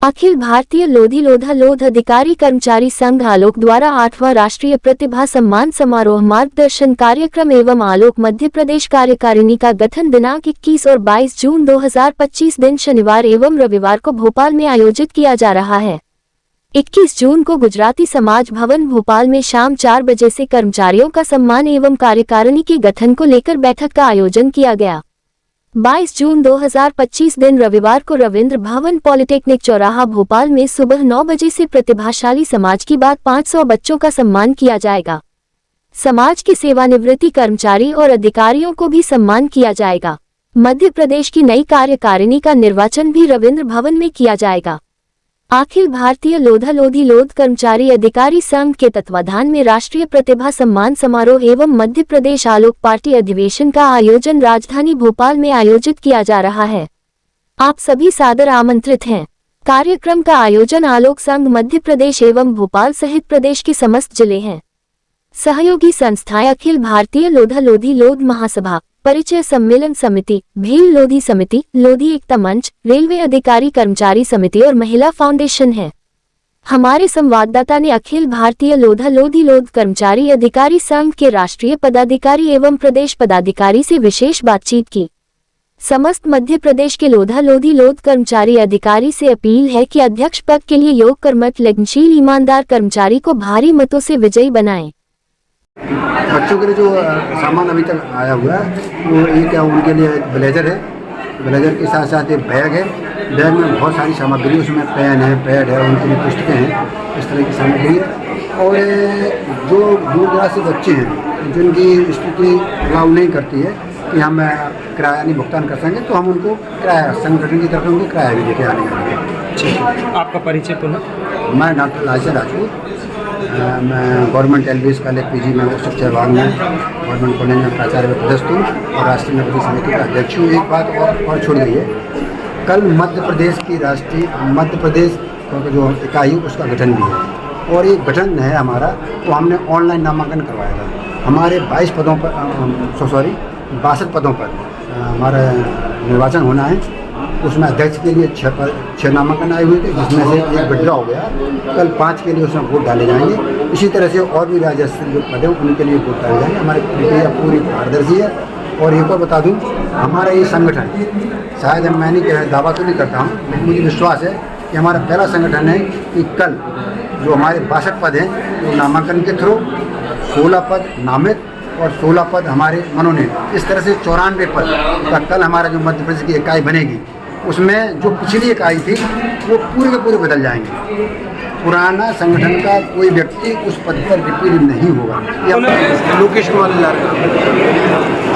अखिल भारतीय लोधी लोधा लोध अधिकारी कर्मचारी संघ आलोक द्वारा 8वां राष्ट्रीय प्रतिभा सम्मान समारोह मार्गदर्शन कार्यक्रम एवं आलोक मध्य प्रदेश कार्यकारिणी का गठन दिनांक 21 और 22 जून 2025 दिन शनिवार एवं रविवार को भोपाल में आयोजित किया जा रहा है। 21 जून को गुजराती समाज भवन भोपाल में शाम 4 बजे से कर्मचारियों का सम्मान एवं कार्यकारिणी के गठन को लेकर बैठक का आयोजन किया गया। 22 जून 2025 दिन रविवार को रविंद्र भवन पॉलिटेक्निक चौराहा भोपाल में सुबह 9 बजे से प्रतिभाशाली समाज की बात 500 बच्चों का सम्मान किया जाएगा। समाज के सेवानिवृत्ति कर्मचारी और अधिकारियों को भी सम्मान किया जाएगा। मध्य प्रदेश की नई कार्यकारिणी का निर्वाचन भी रविंद्र भवन में किया जाएगा। अखिल भारतीय लोधा लोधी लोध कर्मचारी अधिकारी संघ के तत्वाधान में राष्ट्रीय प्रतिभा सम्मान समारोह एवं मध्य प्रदेश आलोक पार्टी अधिवेशन का आयोजन राजधानी भोपाल में आयोजित किया जा रहा है। आप सभी सादर आमंत्रित हैं। कार्यक्रम का आयोजन आलोक संघ मध्य प्रदेश एवं भोपाल सहित प्रदेश के समस्त जिले हैं। सहयोगी संस्थाएं अखिल भारतीय लोधा लोधी लोध महासभा, परिचय सम्मेलन समिति, भील लोधी समिति, लोधी एकता मंच, रेलवे अधिकारी कर्मचारी समिति और महिला फाउंडेशन है। हमारे संवाददाता ने अखिल भारतीय लोधा लोधी लोध कर्मचारी अधिकारी संघ के राष्ट्रीय पदाधिकारी एवं प्रदेश पदाधिकारी से विशेष बातचीत की। समस्त मध्य प्रदेश के लोधा लोधी लोध कर्मचारी अधिकारी से अपील है कि अध्यक्ष पद के लिए योग्य कर्मठ लगनशील ईमानदार कर्मचारी को भारी मतों से विजयी बनाएं। बच्चों के लिए जो सामान अभी तक आया हुआ है वो एक उनके लिए एक ब्लेजर है, ब्लेजर के साथ साथ एक बैग है। बैग में बहुत सारी सामग्री, उसमें पेन है, पैड है, उनके लिए पुस्तकें हैं, इस तरह की सामग्री। और जो दूर दराज से बच्चे हैं जिनकी स्थिति अलाउ नहीं करती है कि हम किराया नहीं भुगतान कर सकेंगे, तो हम उनको किराया संगठन की तरफ से उनको किराया भी देके आने का। ठीक है, आपका परिचय पुनः? मैं डॉक्टर लालचंद राजपूत, मैं गवर्नमेंट LBS कॉलेज PG में शिक्षा विभाग में गवर्नमेंट कॉलेज में प्राचार्य पदस्थ हूँ और राष्ट्रीय नवोदय समिति का अध्यक्ष हूँ। एक बात और छोड़ गई है, कल मध्य प्रदेश की राष्ट्रीय मध्य प्रदेश जो इकाई उसका गठन भी है और ये गठन है हमारा, तो हमने ऑनलाइन नामांकन करवाया था। हमारे 22 पदों पर 62 पदों पर हमारा निर्वाचन होना है। उसमें अध्यक्ष के लिए 6 नामांकन आए हुए थे, जिसमें से एक विड्रॉ हो गया। कल 5 के लिए उसमें वोट डाले जाएंगे। इसी तरह से और भी राज्य स्तरीय जो पद हैं उनके लिए वोट डाले जाएंगे। हमारी प्रक्रिया पूरी पारदर्शी है। और एक और बता दूं, हमारा ये संगठन, शायद मैं नहीं दावा तो नहीं करता हूँ, लेकिन मुझे विश्वास है कि हमारा पहला संगठन है कि कल जो हमारे 62 पद हैं वो नामांकन के थ्रू, 16 पद नामित और 16 पद हमारे मनोनीत, इस तरह से 94 पद का कल हमारा जो मध्य प्रदेश की इकाई बनेगी, उसमें जो पिछली इकाई थी वो पूरे के पूरे बदल जाएंगे। पुराना संगठन का कोई व्यक्ति उस पद पर रिपीट नहीं होगा। लोकेश कुमार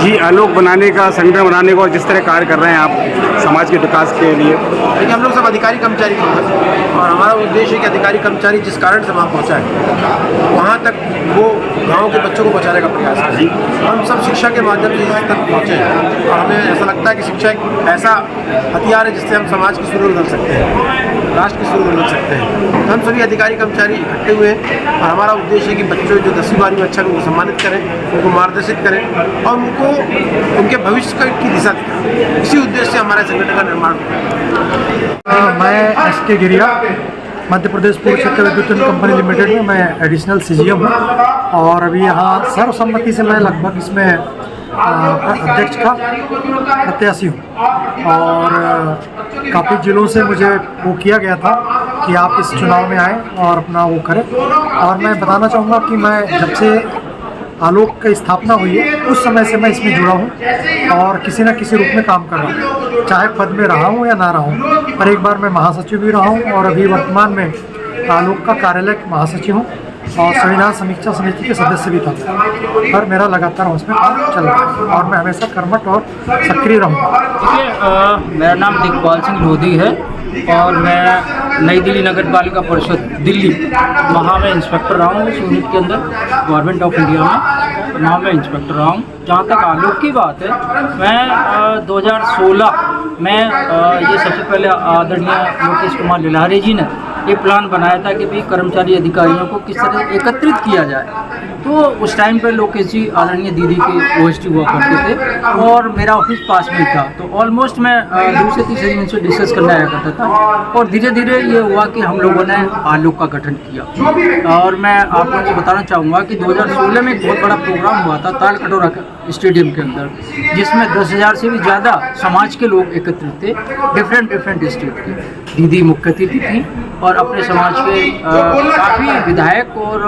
जी, आलोक बनाने का, संगठन बनाने का और जिस तरह कार्य कर रहे हैं आप समाज के विकास के लिए, देखिए हम लोग सब अधिकारी कर्मचारी के लोग हैं और हमारा उद्देश्य है कि अधिकारी कर्मचारी जिस कारण से वहाँ पहुँचा है वहाँ तक वो गांव के बच्चों को पहुँचाने का प्रयास करें। हम सब शिक्षा के माध्यम से इस तक पहुँचे हैं और हमें ऐसा लगता है कि शिक्षा एक ऐसा हथियार है जिससे हम समाज की सुरूर बदल सकते हैं, राष्ट्र की सुरूर बदल सकते हैं। तो हम सभी अधिकारी कर्मचारी इकट्ठे हुए हैं और हमारा उद्देश्य है कि बच्चों जो 10वीं 12वीं में अच्छा उनको सम्मानित करें, उनको मार्गदर्शित करें और उनको उनके भविष्य की दिशा दिखाएं। इसी उद्देश्य से हमारे संगठन का निर्माण हुआ। मैं SK गिरिया, मध्य प्रदेश पूर्व क्षेत्र विद्युत कंपनी लिमिटेड में मैं एडिशनल CGM हूँ और अभी यहाँ सर्वसम्मति से मैं लगभग इसमें अध्यक्ष का प्रत्याशी हूँ और काफ़ी जिलों से मुझे वो किया गया था कि आप इस चुनाव में आएँ और अपना वो करें। और मैं बताना चाहूँगा कि मैं जब से आलोक की स्थापना हुई है उस समय से मैं इसमें जुड़ा हूँ और किसी न किसी रूप में काम कर रहा हूँ, चाहे पद में रहा हूँ या ना रहा हूँ। पर एक बार मैं महासचिव भी रहा हूँ और अभी वर्तमान में आलोक का कार्यालय महासचिव हूँ और संविधान समीक्षा समिति के सदस्य भी था। पर मेरा लगातार उसमें काम चल रहा है और मैं हमेशा कर्मठ और सक्रिय रहूँगा। मेरा नाम दिग्पाल सिंह लोधी है और मैं नई दिल्ली नगर पालिका परिषद दिल्ली वहाँ में इंस्पेक्टर रहा हूँ। उस यूनिट के अंदर गवर्नमेंट ऑफ इंडिया में वहाँ में इंस्पेक्टर रहा हूँ। जहाँ तक आलोक की बात है, मैं 2016 में ये सबसे पहले आदरणीय लोकेश कुमार लिलारे जी ने ये प्लान बनाया था कि भाई कर्मचारी अधिकारियों को किस तरह एकत्रित किया जाए। तो उस टाइम पर लोकेश जी आदरणीय दीदी के OST हुआ करते थे और मेरा ऑफिस पास में था, तो ऑलमोस्ट मैं 2 से 3 दिन से डिस्कस करने आया करता था। और धीरे धीरे ये हुआ कि हम लोगों ने आलोक का गठन किया। और मैं आप लोगों को बताना चाहूँगा कि 2016 में एक बहुत बड़ा प्रोग्राम हुआ था ताल कटोरा स्टेडियम के अंदर, जिसमें 10,000 से भी ज़्यादा समाज के लोग एकत्रित थे, डिफरेंट स्टेट के। दीदी मुख्य अतिथि थी और अपने समाज के काफ़ी विधायक और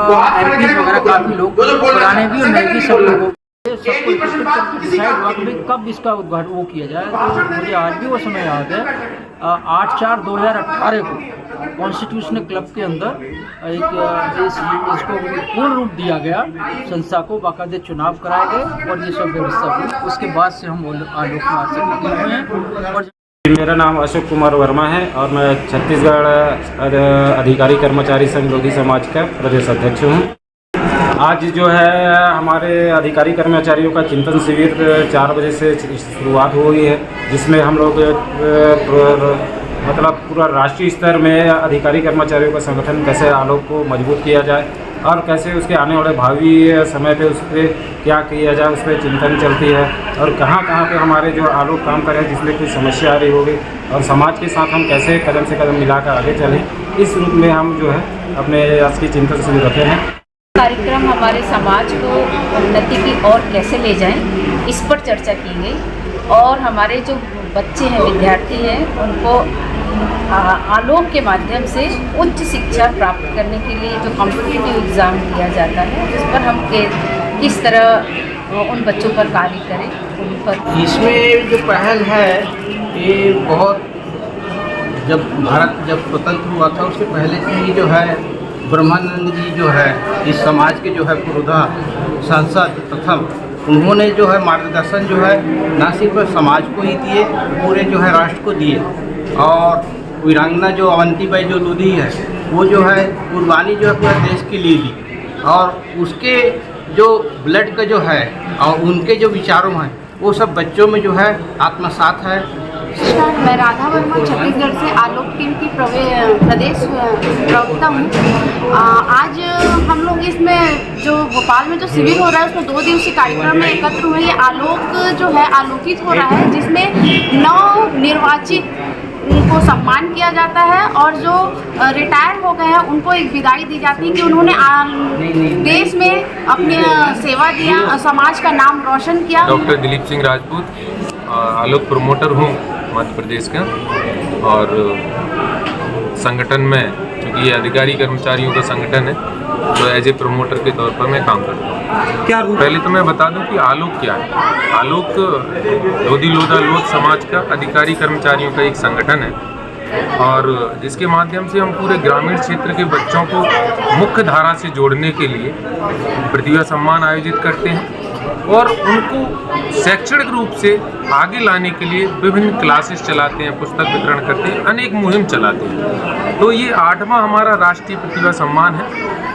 MP वगैरह काफ़ी लोग, पुराने भी और नए भी, सब लोगों सबको एकत्रित करके डिसाइड हुआ कि कब इसका उद्घाटन वो किया जाए। तो मुझे आज भी वो समय याद है, 8/4/2018 को कॉन्स्टिट्यूशनल क्लब के अंदर इसको पूर्ण रूप दिया गया, संस्था को बाकायदे चुनाव कराए गए और ये सब व्यवस्था हुई। उसके बाद से हम आलोक से लगे हुए हैं। और मेरा नाम अशोक कुमार वर्मा है और मैं छत्तीसगढ़ अधिकारी कर्मचारी संघ लोधी समाज का प्रदेश अध्यक्ष हूँ। आज जो है हमारे अधिकारी कर्मचारियों का चिंतन शिविर 4 बजे से शुरुआत हुई है, जिसमें हम लोग मतलब पूरा राष्ट्रीय स्तर में अधिकारी कर्मचारियों का संगठन कैसे आलोक को मजबूत किया जाए और कैसे उसके आने वाले भावी समय पे उस पर क्या किया जाए, उस पर चिंतन चलती है। और कहाँ पे हमारे जो आलोक काम करे जिसमें कोई समस्या आ रही होगी और समाज के साथ हम कैसे कदम से कदम मिलाकर आगे चलें, इस रूप में हम जो है अपने आज की चिंतन शिविर रखे हैं। कार्यक्रम हमारे समाज को उन्नति की ओर कैसे ले जाएं, इस पर चर्चा की गई। और हमारे जो बच्चे हैं, विद्यार्थी हैं, उनको आलोक के माध्यम से उच्च शिक्षा प्राप्त करने के लिए जो कॉम्पिटिटिव एग्ज़ाम दिया जाता है, उस पर हम किस तरह उन बच्चों पर कार्य करें, उन पर। इसमें जो पहल है ये बहुत, जब भारत स्वतंत्र हुआ था उससे पहले से ही जो है ब्रह्मानंद जी जो है इस समाज के जो है पुरोधा सांसद प्रथम, उन्होंने जो है मार्गदर्शन जो है न सिर्फ समाज को ही दिए, पूरे जो है राष्ट्र को दिए। और वीरांगना जो अवंतीबाई जो लोधी है वो जो है कुर्बानी जो है पूरे देश के लिए दी, और उसके जो ब्लड का जो है और उनके जो विचारों हैं वो सब बच्चों में जो है आत्मसात है। मैं राधा वर्मा छत्तीसगढ़ से आलोक टीम की प्रदेश प्रवक्ता हूँ। आज हम लोग इसमें जो भोपाल में जो शिविर हो रहा है उसमें 2 दिवसीय कार्यक्रम में एकत्र हुए। ये आलोक जो है आलोकित हो रहा है, जिसमें 9 निर्वाचित उनको सम्मान किया जाता है और जो रिटायर हो गए हैं उनको एक विदाई दी जाती है कि उन्होंने देश में अपनी सेवा दिया, समाज का नाम रोशन किया। डॉक्टर दिलीप सिंह राजपूत, आलोक प्रमोटर हूँ मध्य प्रदेश का, और संगठन में, चूँकि ये अधिकारी कर्मचारियों का संगठन है, तो एज ए प्रमोटर के तौर पर मैं काम करता हूँ। क्या पहले तो मैं बता दूं कि आलोक क्या है। आलोक लोधी लोधा लोध समाज का अधिकारी कर्मचारियों का एक संगठन है, और जिसके माध्यम से हम पूरे ग्रामीण क्षेत्र के बच्चों को मुख्य धारा से जोड़ने के लिए प्रतिभा सम्मान आयोजित करते हैं और उनको शैक्षणिक रूप से आगे लाने के लिए विभिन्न क्लासेस चलाते हैं, पुस्तक वितरण करते हैं, अनेक मुहिम चलाते हैं। तो ये 8वां हमारा राष्ट्रीय प्रतिभा सम्मान है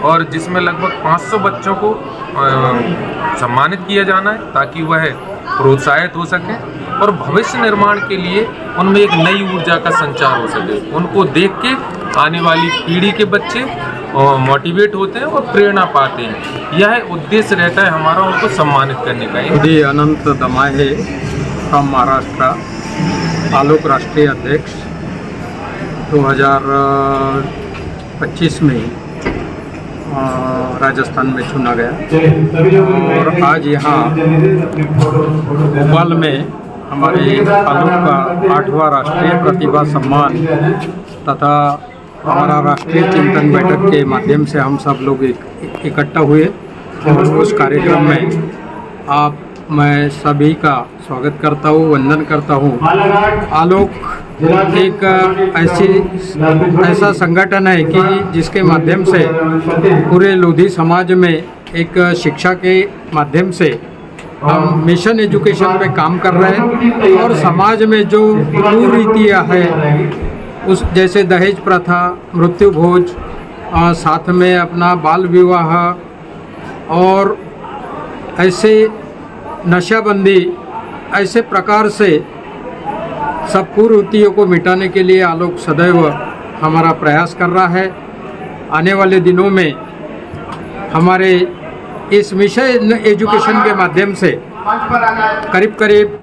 और जिसमें लगभग 500 बच्चों को सम्मानित किया जाना है ताकि वह प्रोत्साहित हो सके और भविष्य निर्माण के लिए उनमें एक नई ऊर्जा का संचार हो सके। उनको देख के आने वाली पीढ़ी के बच्चे मोटिवेट होते हैं और प्रेरणा पाते हैं। यह उद्देश्य रहता है हमारा उनको सम्मानित करने का। ये अनंत दमाहे फ्रॉम महाराष्ट्र, आलोक राष्ट्रीय अध्यक्ष 2025 में राजस्थान में चुना गया और आज यहाँ भोपाल में हमारे आलोक का 8वां राष्ट्रीय प्रतिभा सम्मान तथा हमारा राष्ट्रीय चिंतन बैठक के माध्यम से हम सब लोग इकट्ठा हुए और उस कार्यक्रम में मैं सभी का स्वागत करता हूँ, वंदन करता हूँ। आलोक एक ऐसा संगठन है कि जिसके माध्यम से पूरे लोधी समाज में एक शिक्षा के माध्यम से हम मिशन एजुकेशन पे काम कर रहे हैं और समाज में जो कुरीतियाँ है उस जैसे दहेज प्रथा, मृत्यु भोज, साथ में अपना बाल विवाह और ऐसे नशाबंदी, ऐसे प्रकार से सब कुरीतियों को मिटाने के लिए आलोक सदैव हमारा प्रयास कर रहा है। आने वाले दिनों में हमारे इस मिशन एजुकेशन के माध्यम से करीब करीब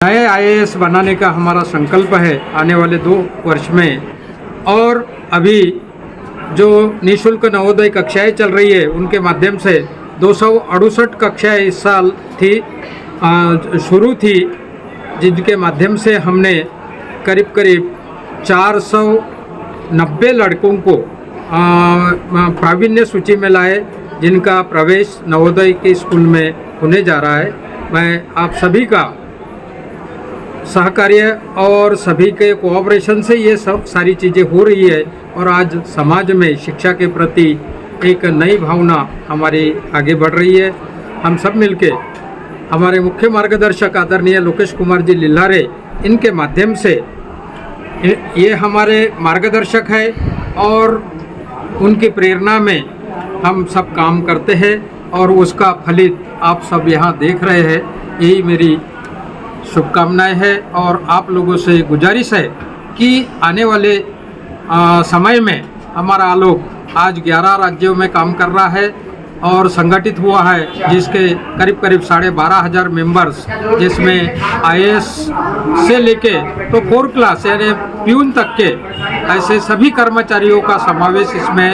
नए IAS बनाने का हमारा संकल्प है आने वाले 2 वर्ष में। और अभी जो निःशुल्क नवोदय कक्षाएं चल रही है उनके माध्यम से 268 कक्षाएं इस साल शुरू थी, जिनके माध्यम से हमने करीब करीब 490 लड़कों को प्रावीण्य सूची में लाए, जिनका प्रवेश नवोदय के स्कूल में होने जा रहा है। मैं आप सभी का सहकार्य और सभी के कोऑपरेशन से ये सब सारी चीज़ें हो रही है और आज समाज में शिक्षा के प्रति एक नई भावना हमारी आगे बढ़ रही है। हम सब मिलके हमारे मुख्य मार्गदर्शक आदरणीय लोकेश कुमार जी लिल्लारे, इनके माध्यम से ये हमारे मार्गदर्शक है और उनकी प्रेरणा में हम सब काम करते हैं और उसका फलित आप सब यहाँ देख रहे हैं। यही मेरी शुभकामनाएं है और आप लोगों से गुजारिश है कि आने वाले समय में हमारा आलोक आज 11 राज्यों में काम कर रहा है और संगठित हुआ है, जिसके करीब करीब 12,500 मेंबर्स, जिसमें IAS से लेके तो 4 क्लास यानी प्यून तक के ऐसे सभी कर्मचारियों का समावेश इसमें